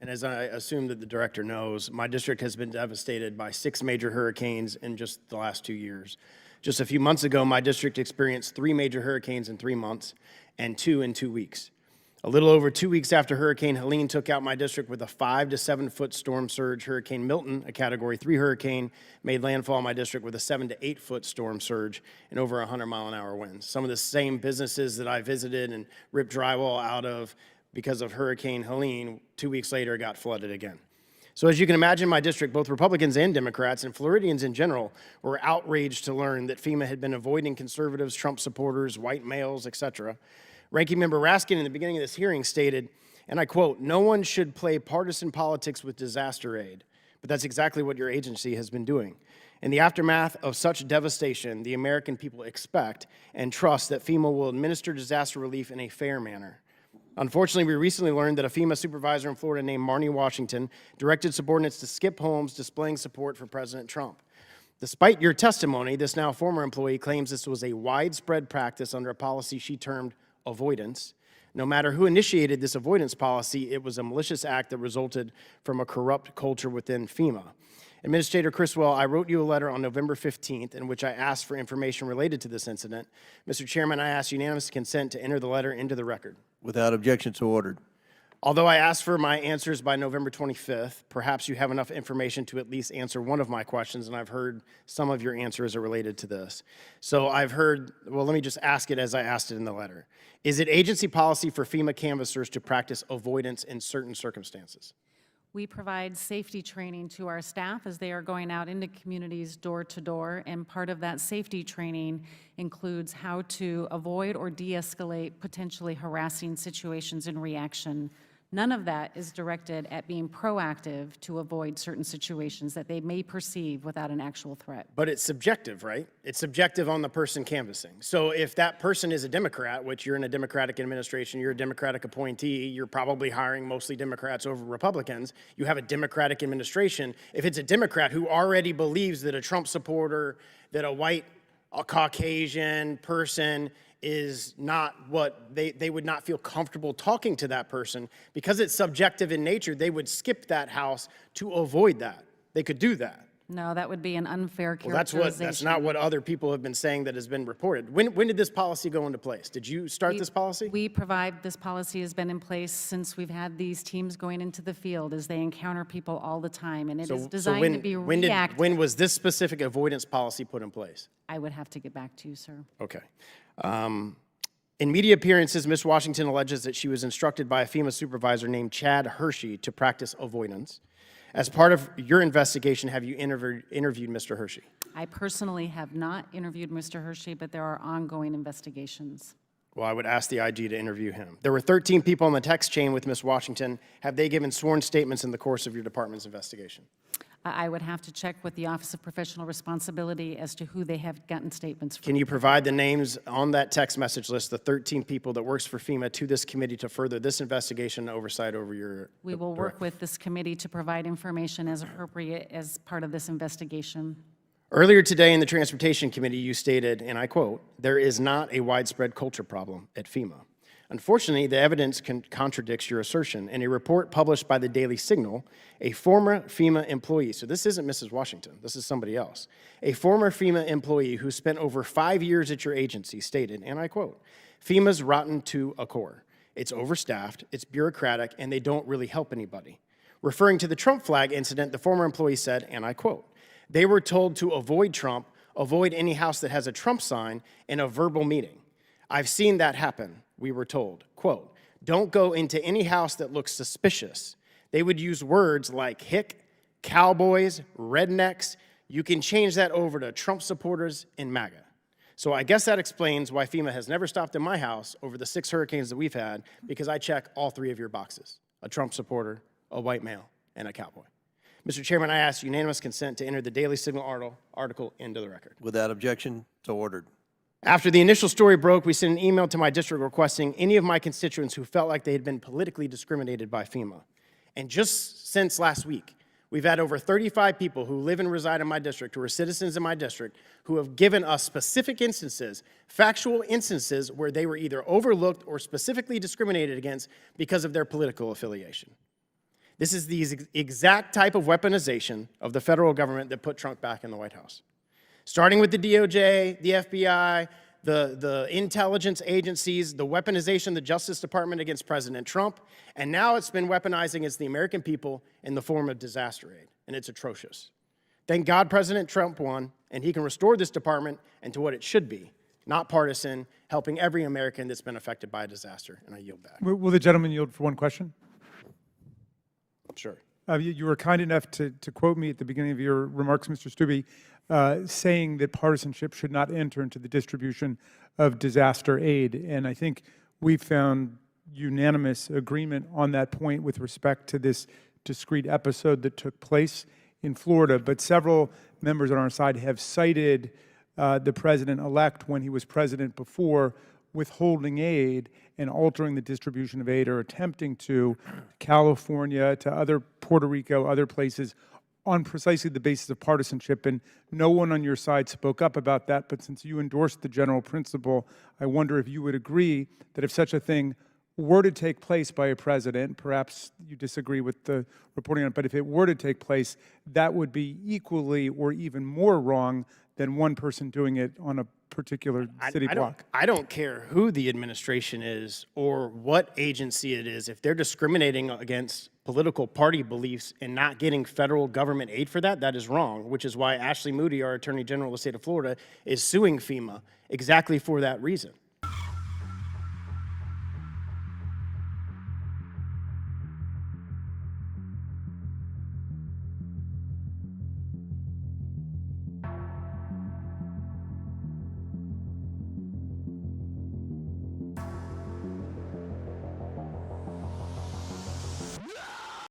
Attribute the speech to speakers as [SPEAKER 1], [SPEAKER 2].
[SPEAKER 1] And as I assume that the director knows, my district has been devastated by 6 major hurricanes in just the last 2 years. Just a few months ago, my district experienced 3 major hurricanes in 3 months and 2 in 2 weeks. A little over 2 weeks after Hurricane Helene took out my district with a 5 to 7 foot storm surge, Hurricane Milton, a Category 3 hurricane, made landfall in my district with a 7 to 8 foot storm surge and over 100-mile-an-hour winds. Some of the same businesses that I visited and ripped drywall out of because of Hurricane Helene, 2 weeks later got flooded again. So as you can imagine, my district, both Republicans and Democrats, and Floridians in general, were outraged to learn that FEMA had been avoiding conservatives, Trump supporters, white males, etc. Ranking Member Raskin in the beginning of this hearing stated, and I quote, "No one should play partisan politics with disaster aid." But that's exactly what your agency has been doing. In the aftermath of such devastation, the American people expect and trust that FEMA will administer disaster relief in a fair manner. Unfortunately, we recently learned that a FEMA supervisor in Florida named Marnie Washington directed subordinates to skip homes displaying support for President Trump. Despite your testimony, this now former employee claims this was a widespread practice under a policy she termed avoidance. No matter who initiated this avoidance policy, it was a malicious act that resulted from a corrupt culture within FEMA. Administrator Criswell, I wrote you a letter on November 15th in which I asked for information related to this incident. Mr. Chairman, I ask unanimous consent to enter the letter into the record.
[SPEAKER 2] Without objection, so ordered.
[SPEAKER 1] Although I asked for my answers by November 25th, perhaps you have enough information to at least answer one of my questions, and I've heard some of your answers are related to this. So I've heard, well, let me just ask it as I asked it in the letter. Is it agency policy for FEMA canvassers to practice avoidance in certain circumstances?
[SPEAKER 3] We provide safety training to our staff as they are going out into communities door to door, and part of that safety training includes how to avoid or de-escalate potentially harassing situations in reaction. None of that is directed at being proactive to avoid certain situations that they may perceive without an actual threat.
[SPEAKER 1] But it's subjective, right? It's subjective on the person canvassing. So if that person is a Democrat, which you're in a Democratic administration, you're a Democratic appointee, you're probably hiring mostly Democrats over Republicans, you have a Democratic administration. If it's a Democrat who already believes that a Trump supporter, that a Caucasian person is not what they would not feel comfortable talking to that person, because it's subjective in nature, they would skip that house to avoid that. They could do that.
[SPEAKER 3] No, that would be an unfair
[SPEAKER 1] Well,
[SPEAKER 3] characterization.
[SPEAKER 1] that's not what other people have been saying that has been reported. When did this policy go into place? Did you start this policy?
[SPEAKER 3] We provide, this policy has been in place since we've had these teams going into the field as they encounter people all the time, and it is designed to be reactive.
[SPEAKER 1] When was this specific avoidance policy put in place?
[SPEAKER 3] I would have to get back to you, sir.
[SPEAKER 1] Okay. In media appearances, Ms. Washington alleges that she was instructed by a FEMA supervisor named Chad Hershey to practice avoidance. As part of your investigation, have you interviewed Mr. Hershey?
[SPEAKER 3] I personally have not interviewed Mr. Hershey, but there are ongoing investigations.
[SPEAKER 1] Well, I would ask the IG to interview him. There were 13 people on the text chain with Ms. Washington. Have they given sworn statements in the course of your department's investigation?
[SPEAKER 3] I would have to check with the Office of Professional Responsibility as to who they have gotten statements from.
[SPEAKER 1] Can you provide the names on that text message list, the 13 people that works for FEMA, to this committee to further this investigation and oversight over your...
[SPEAKER 3] We will work with this committee to provide information as appropriate as part of this investigation.
[SPEAKER 1] Earlier today in the Transportation Committee, you stated, and I quote, "There is not a widespread culture problem at FEMA." Unfortunately, the evidence contradicts your assertion. In a report published by the Daily Signal, a former FEMA employee, so this isn't Mrs. Washington, this is somebody else, a former FEMA employee who spent over 5 years at your agency stated, and I quote, "FEMA's rotten to a core. It's overstaffed, it's bureaucratic, and they don't really help anybody." Referring to the Trump flag incident, the former employee said, and I quote, "They were told to avoid Trump, avoid any house that has a Trump sign, in a verbal meeting. I've seen that happen," we were told. Quote, "Don't go into any house that looks suspicious." They would use words like hick, cowboys, rednecks. You can change that over to Trump supporters and MAGA. So I guess that explains why FEMA has never stopped in my house over the 6 hurricanes that we've had, because I check all 3 of your boxes: a Trump supporter, a white male, and a cowboy. Mr. Chairman, I ask unanimous consent to enter the Daily Signal article into the record.
[SPEAKER 2] Without objection, so ordered.
[SPEAKER 1] After the initial story broke, we sent an email to my district requesting any of my constituents who felt like they had been politically discriminated by FEMA. And just since last week, we've had over 35 people who live and reside in my district, who are citizens in my district, who have given us specific instances, factual instances, where they were either overlooked or specifically discriminated against because of their political affiliation. This is the exact type of weaponization of the federal government that put Trump back in the White House. Starting with the DOJ, the FBI, the intelligence agencies, the weaponization of the Justice Department against President Trump, and now it's been weaponizing against the American people in the form of disaster aid, and it's atrocious. Thank God President Trump won, and he can restore this department into what it should be, not partisan, helping every American that's been affected by a disaster, and I yield back.
[SPEAKER 4] Will the gentleman yield for one question?
[SPEAKER 1] Sure.
[SPEAKER 4] You were kind enough to quote me at the beginning of your remarks, Mr. Stubbe, saying that partisanship should not enter into the distribution of disaster aid. And I think we found unanimous agreement on that point with respect to this discrete episode that took place in Florida. But several members on our side have cited the president-elect when he was president before withholding aid and altering the distribution of aid, or attempting to California, to other Puerto Rico, other places, on precisely the basis of partisanship. And no one on your side spoke up about that, but since you endorsed the general principle, I wonder if you would agree that if such a thing were to take place by a president, perhaps you disagree with the reporting on it, but if it were to take place, that would be equally or even more wrong than one person doing it on a particular city block.
[SPEAKER 1] I don't care who the administration is or what agency it is. If they're discriminating against political party beliefs and not getting federal government aid for that, that is wrong, which is why Ashley Moody, our Attorney General of the state of Florida, is suing FEMA exactly for that reason.